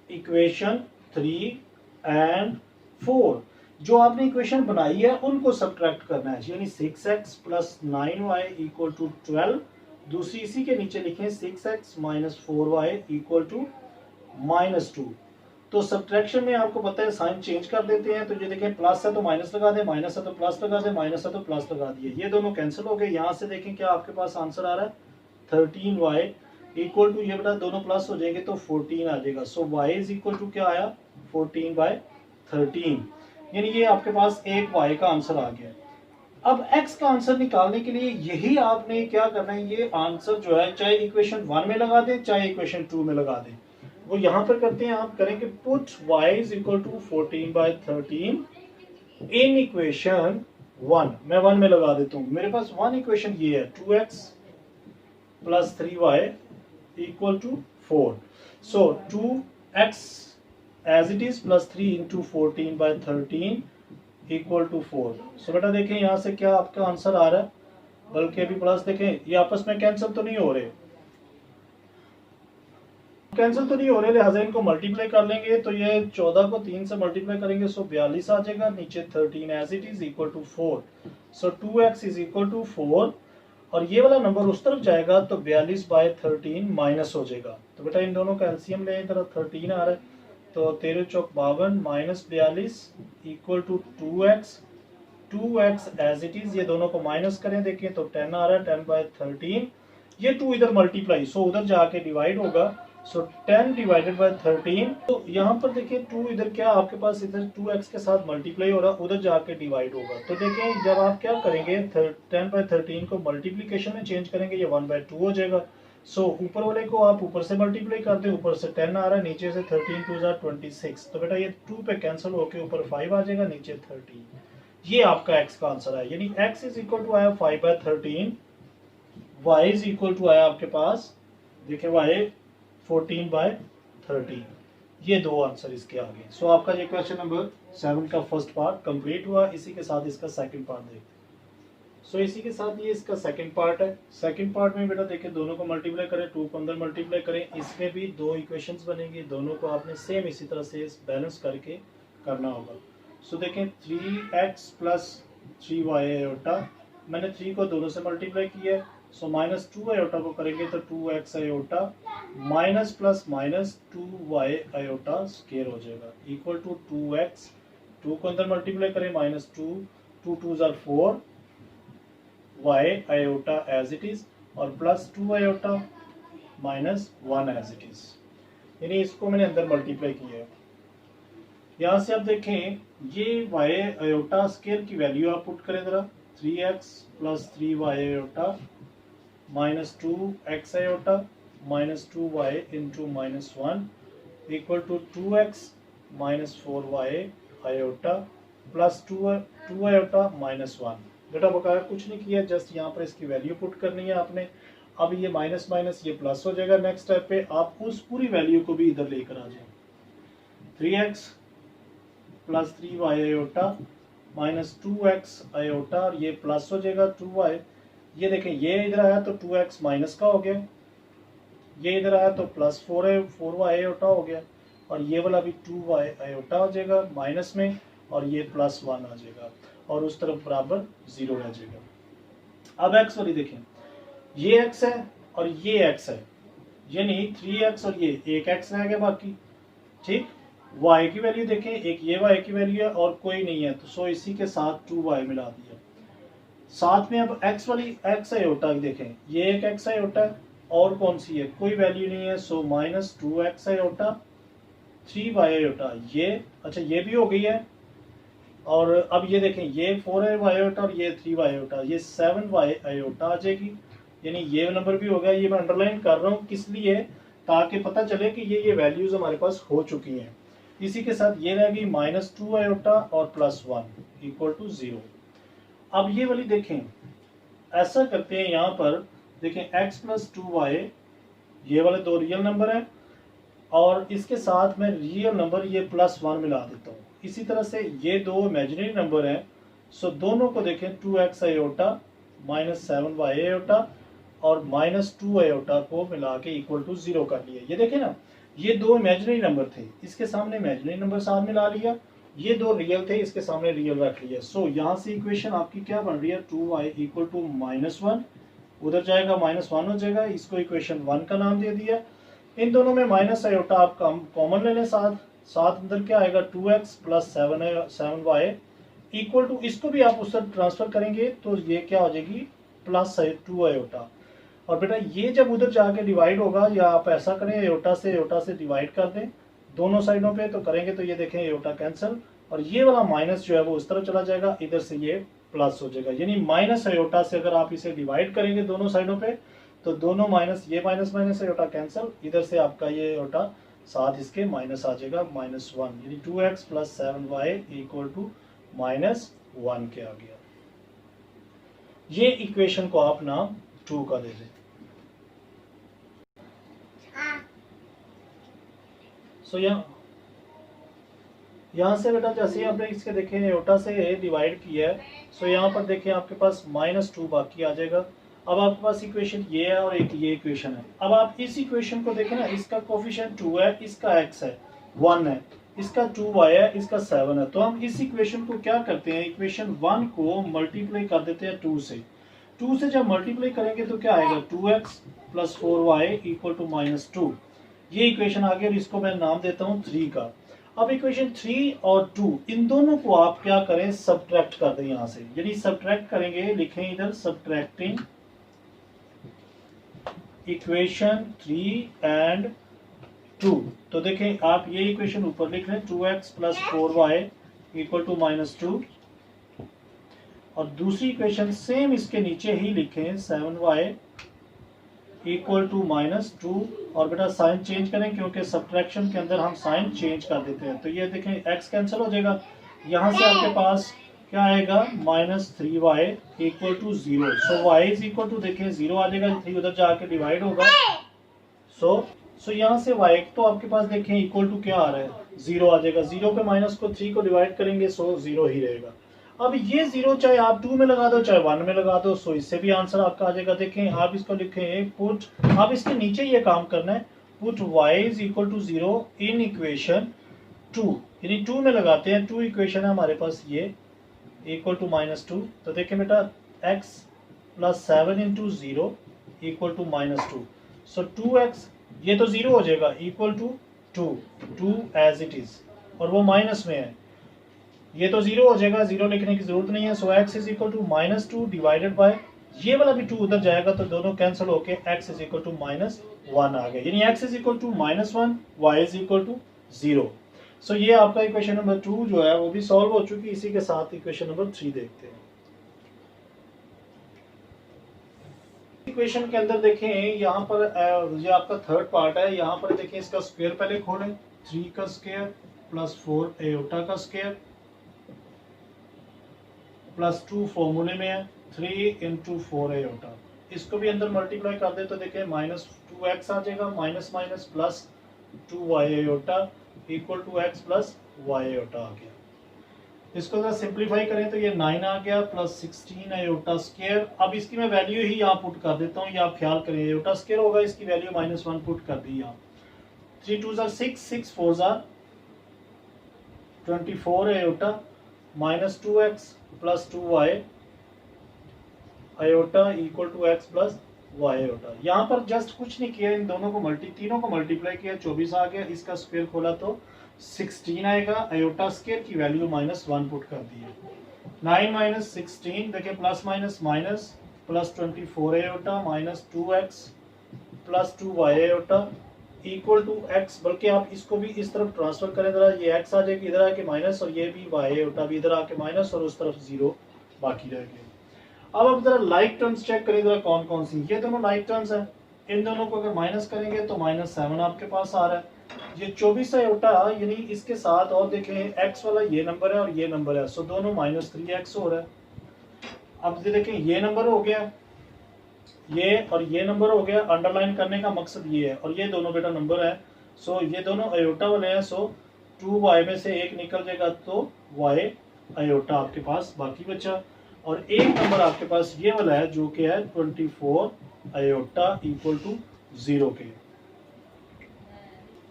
इक्वेशन 3 एंड 4। जो आपने इक्वेशन बनाई है उनको सब्ट्रैक्ट करना है, यानी 6x plus 9y equal to 12। दूसरी इसी के नीचे लिखें 6x minus 4y equal to -2। तो सब्ट्रैक्शन में आपको पता है साइन चेंज कर देते हैं, तो ये देखें प्लस है तो माइनस लगा दे, माइनस है तो प्लस लगा दे, माइनस है तो प्लस लगा दिए, ये दोनों कैंसिल हो गए। यहाँ से देखें क्या आपके पास आंसर आ रहा है 13y इक्वल टू, ये बेटा दोनों प्लस हो जाएंगे तो 14 आ जाएगा। So y is equal to क्या आया 14/13, यानी ये आपके पास एक y का आंसर आ गया। अब x का आंसर निकालने के लिए यही आपने क्या करना है, ये आंसर जो है चाहे इक्वेशन 1 में लगा दें चाहे इक्वेशन 2 में लगा दें, वो यहां पर करते हैं। आप करेंगे put y is equal to 14/13 in equation 1। मैं 1 में लगा देता हूं, मेरे पास 1 इक्वेशन ये है 2x plus 3y equal to 4। So 2x as it is plus 3 into 14/13 equal to 4। So बेटा देखें यहां से क्या आपका आंसर आ रहा है, बल्कि अभी प्लस देखें ये आपस में कैंसिल तो नहीं हो रहे, लिहाजा इनको मल्टीप्लाई कर लेंगे तो ये 14 को 3 से मल्टीप्लाई करेंगे सो 42 आ जाएगा, नीचे 13 as it is equal to 4। So 2x is equal to 4, और ये वाला नंबर उस तरफ जाएगा तो 42/13 माइनस हो जाएगा। तो बेटा इन दोनों का एलसीएम ले, इधर 13 आ रहा है, तो 13 चौक 52 minus 42 equal to 2x as it is, ये दोनों को माइनस करें देखिए तो 10 आ रहा है 10/13, ये 2 इधर मल्टीप्लाई सो उधर जाके डिवाइड होगा, सो 10/13। तो यहाँ पर देखिए 2 इधर क्या आपके पास इधर 2x के साथ मल्टीप्लाई हो रहा है, उधर जाके डिवाइड होगा। तो देखिए जब आप क्या करेंगे 10/13 को मल्टीप्लीकेशन में चेंज करेंगे ये 1/2 हो जाएगा। सो ऊपर वाले को आप ऊपर से मल्टीप्लाई कर दे, ऊपर से 10 आ रहा है, नीचे से 13 2 26। तो बेटा ये 2 पे कैंसिल होके ऊपर 5 आ जाएगा, नीचे 13। ये आपका x का आंसर है, यानी x इज इक्वल टू आया 5/13, y इज इक्वल टू आया आपके पास देखिए y 14/13। ये दो आंसर इसके आ गए। सो आपका ये क्वेश्चन नंबर 7 का फर्स्ट पार्ट कंप्लीट हुआ। इसी के साथ इसका सेकंड पार्ट देखते हैं। सो इसी के साथ ये इसका सेकंड पार्ट है। सेकंड पार्ट में बेटा देखिए दोनों को मल्टीप्लाई करें, 2 को अंदर मल्टीप्लाई करें, इसमें भी दो इक्वेशंस बनेंगी, दोनों को आपने सेम इसी तरह से बैलेंस करके करना होगा। सो देखें 3x प्लस 3y आयोटा, मैंने 3 को दोनों से मल्टीप्लाई किया है, सो माइनस 2 आयोटा को करेंगे तो 2x iota minus plus minus 2y iota square हो जाएगा इक्वल टू 2x, 2 को अंदर मल्टीप्लाई करें minus 2, 2 2s are 4 y iota as it is और plus 2 iota minus 1 as it is, यानी इसको मैंने अंदर मल्टीप्लाई किया है। यहाँ से आप देखें ये y आयोटा स्क्वायर की वैल्यू आप पुट करें जरा, 3x plus 3y iota minus 2x iota minus 2y into minus 1 equal to 2x minus 4y iota plus 2 iota minus 1। बेटा बकाया कुछ नहीं किया, जस्ट यहाँ पर इसकी वैल्यू पुट करनी है आपने। अब ये माइनस माइनस ये प्लस हो जाएगा, नेक्स्ट स्टेप पे आप उस पूरी वैल्यू को भी इधर लेकर आ जाए, 3x plus 3y iota minus 2x iota और ये प्लस हो जाएगा 2y, ये देखें ये इधर आया तो 2x माइनस का हो गया, ये इधर आया तो प्लस 4y आयोटा हो गया और ये वाला भी 2y आयोटा हो जाएगा माइनस में और ये प्लस 1 आ जाएगा और उस तरफ बराबर 0 रह जाएगा। अब x वाली देखें, ये x है और ये x है, यानी 3x और ये एक x रह गया बाकी, ठीक। y की वैल्यू देखें, एक ये y की वैल्यू है और कोई नहीं है, तो सो इसी के साथ 2y मिला दिया। साथ में अब x वाली x आयोटा देखें, ये एक x आयोटा है और कौन सी है, कोई वैल्यू नहीं है, so minus 2x iota 3y iota, ये अच्छा ये भी हो गई है और अब ये देखें ये 4y आयोटा और ये 3y आयोटा, ये 7y आयोटा आ जाएगी, यानी ये नंबर भी हो गया। ये मैं अंडरलाइन कर रहा हूँ किस लिए, ताकि पता चले कि ये वैल्यूज हमारे पास हो चुकी हैं। इसी के साथ ये रह गई माइनस 2 आयोटा और प्लस 1 इक्वल टू 0। अब ये वाली देखें, ऐसा करते हैं यहाँ पर देखें x प्लस 2y, ये वाले दो रियल नंबर है और इसके साथ मैं रियल नंबर ये प्लस 1 मिला देता हूँ। इसी तरह से ये दो इमेजिनरी नंबर हैं, सो दोनों को देखें 2x iota minus 7y iota और माइनस 2 आयोटा को मिला के इक्वल टू 0 कर लिया। ये देखें ना, ये दो इमेजिनरी नंबर थे, इसके सामने इमेजिनरी नंबर साथ मिला लिया, ये दो रियल थे, इसके सामने रियल रख लिया। सो यहाँ से इक्वेशन आपकी क्या बन रही है, 2y इक्वल टू माइनस 1, उधर जाएगा माइनस 1 हो जाएगा, इसको इक्वेशन 1 का नाम दे दिया। इन दोनों में माइनस आयोटा आप कॉमन ले लें, साथ अंदर क्या आएगा 2x plus 7y equal to, इसको भी आप उस तरफ ट्रांसफर करेंगे तो ये क्या हो जाएगी प्लस 2 आयोटा। और बेटा ये जब उधर जाके डिवाइड होगा, या आप ऐसा करें आयोटा से डिवाइड कर दें दोनों साइडों पे, तो करेंगे तो ये देखें आयोटा कैंसिल और ये वाला माइनस जो है वो उस तरफ चला जाएगा, इधर से ये प्लस हो जाएगा। यानी माइनस आयोटा से अगर आप इसे डिवाइड करेंगे दोनों साइडों पे तो दोनों माइनस, ये माइनस माइनस आयोटा कैंसिल, इधर से आपका ये आयोटा साथ इसके माइनस आ जाएगा माइनस 1, यानी 2x plus 7y equal to minus 1 के आ गया। ये इक्वेशन को आप नाम 2 का दे दें। सो यहाँ से बेटा जैसे आपने इसके देखें आयोटा से डिवाइड किया है, सो यहाँ पर देखें आपके पास माइनस 2 बाकी आ जाएगा। अब आपके पास इक्वेशन ये है और एक ये इक्वेशन है। अब आप इस इक्वेशन को देखें ना, इसका कोफिशिएंट 2 है, इसका x है 1 है, इसका 2y है, इसका 7 है। तो हम इस इक्वेशन को क्या करते हैं, इक्वेशन 1 को मल्टीप्लाई कर देते हैं 2 से। 2 से जब मल्टीप्लाई करेंगे तो क्या आएगा 2x plus 4y equal to minus 2, ये इक्वेशन आ गया और इसको मैं नाम देता हूँ 3 का। अब इक्वेशन 3 और 2 इन दोनों को आप क्या करें, सब्ट्रैक्ट कर दें यहाँ से, यानी सब्ट्रैक्ट करेंगे, लिखें इधर सब्ट्रैक्टिंग इक्वेशन 3 एंड 2। तो देखें आप ये इक्वेशन ऊपर लिख रहे हैं 2x plus 4y equal to minus 2 और दूसरी इक्वेशन सेम इसके नीचे ही लिखें 7y इक्वल टू माइनस 2 और बेटा साइन चेंज करें क्योंकि सब्ट्रैक्शन के अंदर हम साइन चेंज कर देते हैं। तो ये देखें x कैंसिल हो जाएगा, यहाँ से आपके पास क्या आएगा minus 3y equal to 0। So y is equal to देखें 0 आ जाएगा, 3 उधर जाके डिवाइड होगा। सो यहाँ से y तो आपके पास देखें इक्वल टू क्या आ रहा है 0 आ जाएगा, 0 पे माइनस को 3 को डिवाइड करेंगे सो 0 ही रहेगा। अब ये 0 चाहे आप 2 में लगा दो चाहे 1 में लगा दो, सो इससे भी आंसर आपका आ जाएगा। देखें आप इसको लिखें पुट, आप इसके नीचे ये काम करना है, put y is equal to 0 in equation 2, यानी 2 में लगाते हैं, 2 इक्वेशन है हमारे पास ये इक्वल टू -2। तो देखें बेटा x plus 7 into 0 equal to -2, so 2x ये तो 0 हो जाएगा equal to 2 as it is, और वो माइनस में है, ये तो 0 हो जाएगा, 0 लिखने की जरूरत नहीं है। So x is equal to -2 divided by ये वाला भी 2 उधर जाएगा तो दोनों कैंसिल होके x इज इक्वल टू -1 आ गया, यानी x is equal to -1, y is equal to 0। So ये आपका इक्वेशन नंबर 2 जो है वो भी सॉल्व हो चुकी। इसी के साथ इक्वेशन नंबर 3 देखते हैं। इक्वेशन के अंदर देखें यहाँ पर ये आपका थर्ड पार्ट है, यहाँ पर देखें इसका स्क्वायर पहले खोलें, 3 का स्क्वायर प्लस 4 एयोटा का स्क्वायर प्लस 2 फॉर्मूले में है 3 इंटू 4 एयोटा, इसको भी अंदर मल्टीप्लाई कर दे तो देखें -2x आ जाएगा, minus minus plus 2y iota equal to x plus y iota आ गया। इसको अगर सिंप्लीफाई करें तो ये 9 आ गया प्लस 16 एयोटा स्क्वायर। अब इसकी मैं वैल्यू ही यहाँ पुट कर देता हूँ, ये आप ख्याल करें, एयोटा स्क्वायर होगा, इसकी वैल्यू -1 पुट कर दी यहाँ। 3 2 6 6 4 24 iota -2x plus 2y iota equal to x plus y iota. यहाँ पर जस्ट कुछ नहीं किया, इन दोनों को तीनों को मल्टीप्लाई किया, 24 आ गया, इसका स्क्वायर खोला तो 16 आएगा, एयोटा स्क्वायर की वैल्यू -1 पुट कर दी है। 9 माइनस 16 देखिए plus minus minus plus 24 iota -2x plus 2y iota equal to x, बल्कि आप इसको भी इस तरफ ट्रांसफर करें जरा, ये x आ जाएगी इधर आके माइनस, और ये भी y एयोटा भी इधर आके माइनस, और उस तरफ 0 बाकी रह गए। अब आप जरा लाइक टर्म्स चेक करें जरा कौन कौन सी, ये दोनों लाइक टर्म्स है, इन दोनों को अगर माइनस करेंगे तो -7 आपके पास आ रहा है। ये 24 एयोटा यानी इसके साथ और देखें x वाला ये नंबर है और ये नंबर है, सो दोनों -3x हो रहा है। अब देखें ये नंबर हो गया, ये और ये नंबर हो गया, अंडरलाइन करने का मकसद ये है, और ये दोनों बेटा नंबर है, सो ये दोनों एयोटा वाले हैं, सो 2y में से एक निकल जाएगा तो y एयोटा आपके पास बाकी बचा, और एक नंबर आपके पास ये वाला है जो कि है 24 एयोटा इक्वल टू 0 के।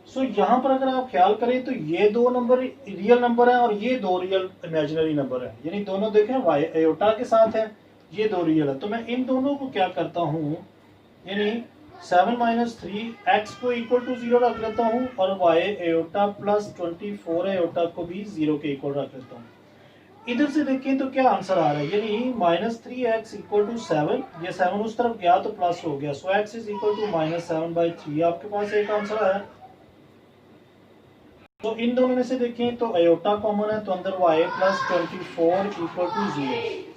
सो यहाँ पर अगर आप ख्याल करें तो ये दो नंबर रियल नंबर है और ये दो रियल इमेजिनरी नंबर है, यानी दोनों देखें y एयोटा के साथ है, ये दो रियल है, तो मैं इन दोनों को क्या करता हूँ, यानी 7 माइनस 3x को इक्वल टू 0 रख लेता हूँ, और y एयोटा प्लस 24 एयोटा को भी 0 के इक्वल रख लेता हूँ। इधर से देखें तो क्या आंसर आ रहा है, यानी -3x इक्वल टू 7, ये 7 उस तरफ गया तो प्लस हो गया, सो x इज इक्वल टू -7/3 आपके पास एक आंसर आया। तो इन दोनों में से देखें तो एयोटा कॉमन है, तो अंदर y plus 24 equal to 0।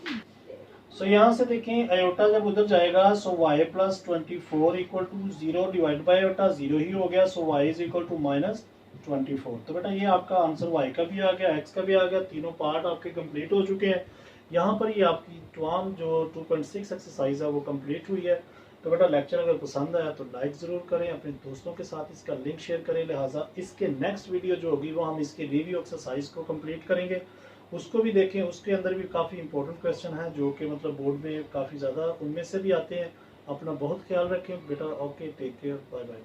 So यहाँ से देखें एयोटा जब उधर जाएगा so y plus 24 equal to 0 divide by iota 0 ही हो गया, so y is equal to -24। तो बेटा ये आपका आंसर y का भी आ गया, x का भी आ गया, तीनों पार्ट आपके कंप्लीट हो चुके हैं। यहाँ पर ये आपकी तमाम जो 2.6 एक्सरसाइज है वो कंप्लीट हुई है। तो बेटा लेक्चर अगर पसंद आया तो लाइक ज़रूर करें, अपने दोस्तों के साथ इसका लिंक शेयर करें। लिहाजा इसके नेक्स्ट वीडियो जो होगी वो हम इसके रिव्यू एक्सरसाइज को कंप्लीट करेंगे, उसको भी देखें। उसके अंदर भी काफ़ी इंपॉर्टेंट क्वेश्चन है जो कि मतलब बोर्ड में काफ़ी ज़्यादा उनमें से भी आते हैं। अपना बहुत ख्याल रखें बेटा। Okay, take care, bye bye.